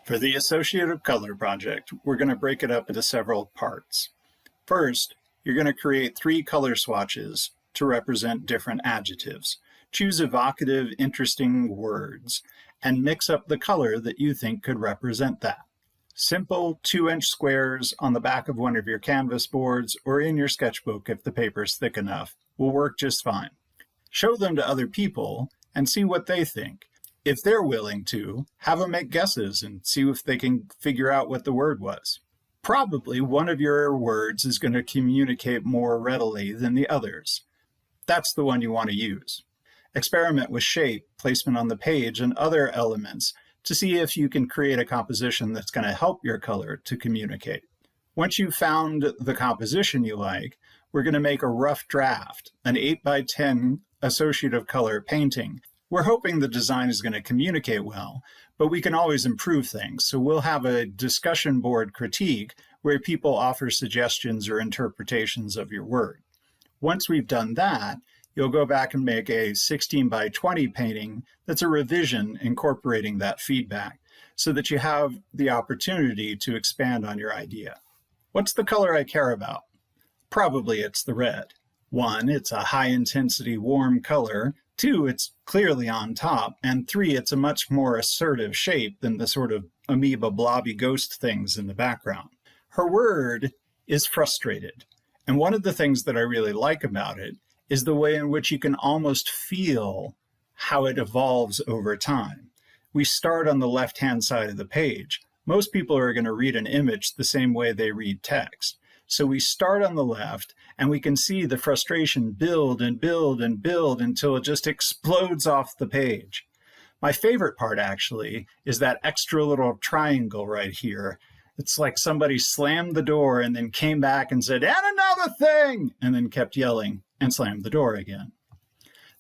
For the Associative Color project, we're going to break it up into several parts. First, you're going to create 3 color swatches to represent different adjectives. Choose evocative, interesting words, and mix up the color that you think could represent that. Simple 2-inch squares on the back of one of your canvas boards or in your sketchbook if the paper's thick enough will work just fine. Show them to other people and see what they think. If they're willing to, have them make guesses and see if they can figure out what the word was. Probably one of your words is going to communicate more readily than the others. That's the one you want to use. Experiment with shape, placement on the page, and other elements to see if you can create a composition that's going to help your color to communicate. Once you've found the composition you like, we're going to make a rough draft, an 8x10 associative color painting. We're hoping the design is going to communicate well, but we can always improve things. So we'll have a discussion board critique where people offer suggestions or interpretations of your word. Once we've done that, you'll go back and make a 16x20 painting that's a revision incorporating that feedback so that you have the opportunity to expand on your idea. What's the color I care about? Probably it's the red. 1, it's a high-intensity warm color. 2, it's clearly on top. And 3, it's a much more assertive shape than the sort of amoeba blobby ghost things in the background. Her word is frustrated. And one of the things that I really like about it is the way in which you can almost feel how it evolves over time. We start on the left-hand side of the page. Most people are going to read an image the same way they read text. So we start on the left, and we can see the frustration build and build and build until it just explodes off the page. My favorite part, actually, is that extra little triangle right here. It's like somebody slammed the door and then came back and said, "And another thing!" and then kept yelling and slammed the door again.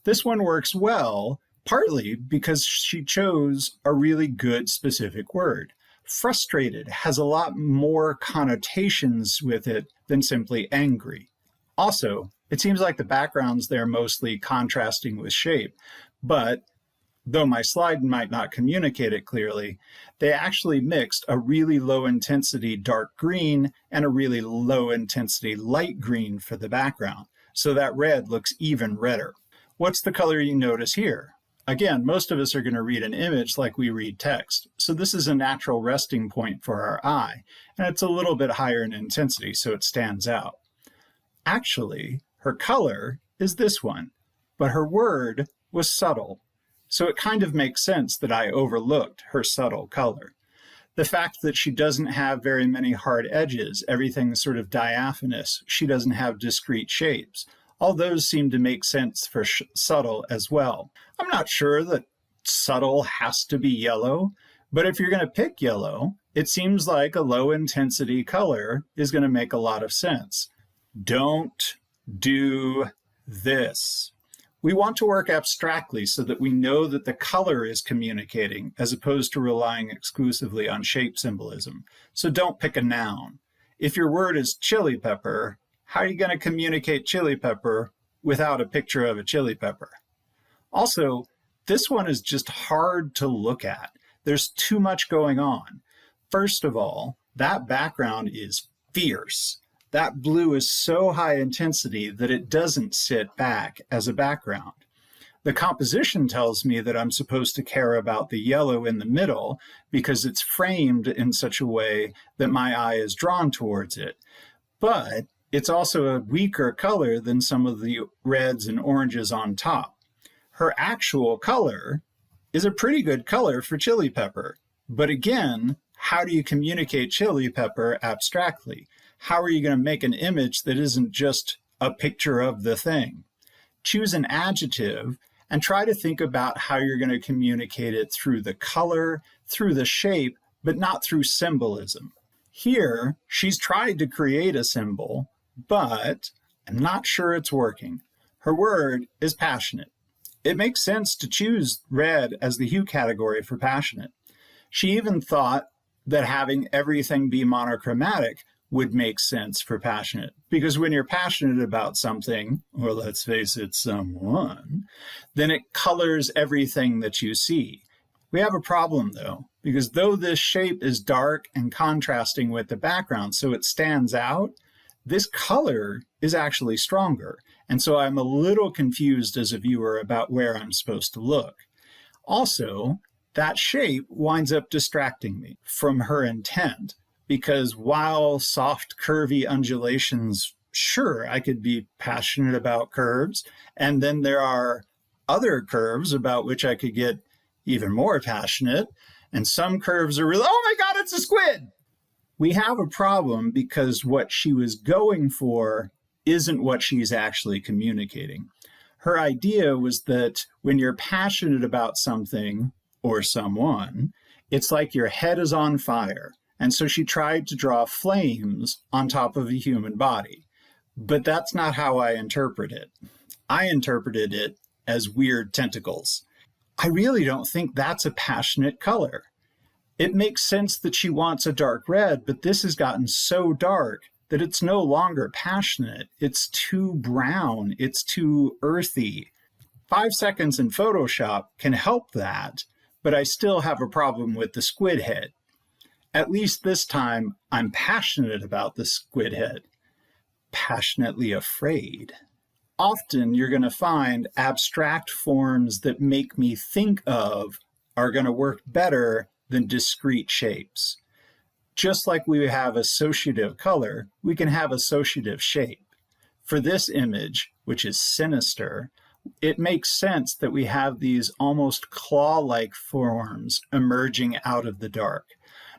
This one works well, partly because she chose a really good specific word. Frustrated has a lot more connotations with it than simply angry. Also, it seems like the backgrounds there mostly contrasting with shape, but though my slide might not communicate it clearly, they actually mixed a really low intensity dark green and a really low intensity light green for the background. So that red looks even redder. What's the color you notice here? Again, most of us are going to read an image like we read text. So this is a natural resting point for our eye, and it's a little bit higher in intensity, so it stands out. Actually, her color is this one, but her word was subtle. So it kind of makes sense that I overlooked her subtle color. The fact that she doesn't have very many hard edges, everything's sort of diaphanous, she doesn't have discrete shapes. All those seem to make sense for subtle as well. I'm not sure that subtle has to be yellow, but if you're going to pick yellow, it seems like a low intensity color is going to make a lot of sense. Don't do this. We want to work abstractly so that we know that the color is communicating as opposed to relying exclusively on shape symbolism. So don't pick a noun. If your word is chili pepper, how are you going to communicate chili pepper without a picture of a chili pepper? Also, this one is just hard to look at. There's too much going on. First of all, that background is fierce. That blue is so high intensity that it doesn't sit back as a background. The composition tells me that I'm supposed to care about the yellow in the middle because it's framed in such a way that my eye is drawn towards it. But it's also a weaker color than some of the reds and oranges on top. Her actual color is a pretty good color for chili pepper. But again, how do you communicate chili pepper abstractly? How are you going to make an image that isn't just a picture of the thing? Choose an adjective and try to think about how you're going to communicate it through the color, through the shape, but not through symbolism. Here, she's tried to create a symbol, but I'm not sure it's working. Her word is passionate. It makes sense to choose red as the hue category for passionate. She even thought that having everything be monochromatic would make sense for passionate. Because when you're passionate about something, or let's face it, someone, then it colors everything that you see. We have a problem though, because though this shape is dark and contrasting with the background, so it stands out, this color is actually stronger. And so I'm a little confused as a viewer about where I'm supposed to look. Also, that shape winds up distracting me from her intent, because while soft, curvy undulations, sure, I could be passionate about curves, and then there are other curves about which I could get even more passionate, and some curves are really, oh my God, it's a squid! We have a problem because what she was going for isn't what she's actually communicating. Her idea was that when you're passionate about something or someone, it's like your head is on fire. And so she tried to draw flames on top of a human body. But that's not how I interpret it. I interpreted it as weird tentacles. I really don't think that's a passionate color. It makes sense that she wants a dark red, but this has gotten so dark that it's no longer passionate. It's too brown. It's too earthy. 5 seconds in Photoshop can help that, but I still have a problem with the squid head. At least this time, I'm passionate about the squid head. Passionately afraid. Often you're going to find abstract forms that make me think of are going to work better than discrete shapes. Just like we have associative color, we can have associative shape. For this image, which is sinister, it makes sense that we have these almost claw-like forms emerging out of the dark.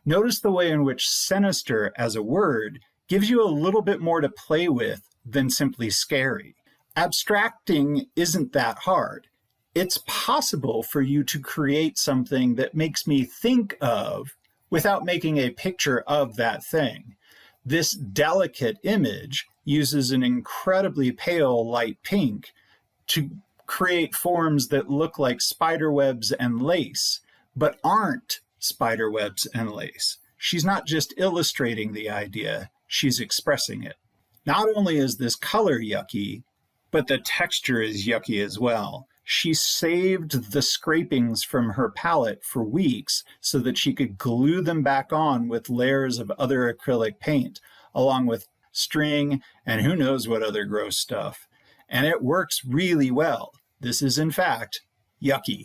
Notice the way in which sinister as a word gives you a little bit more to play with than simply scary. Abstracting isn't that hard. It's possible for you to create something that makes me think of without making a picture of that thing. This delicate image uses an incredibly pale light pink to create forms that look like spider webs and lace, but aren't spider webs and lace. She's not just illustrating the idea, she's expressing it. Not only is this color yucky, but the texture is yucky as well. She saved the scrapings from her palette for weeks so that she could glue them back on with layers of other acrylic paint, along with string and who knows what other gross stuff. And it works really well. This is, in fact, yucky.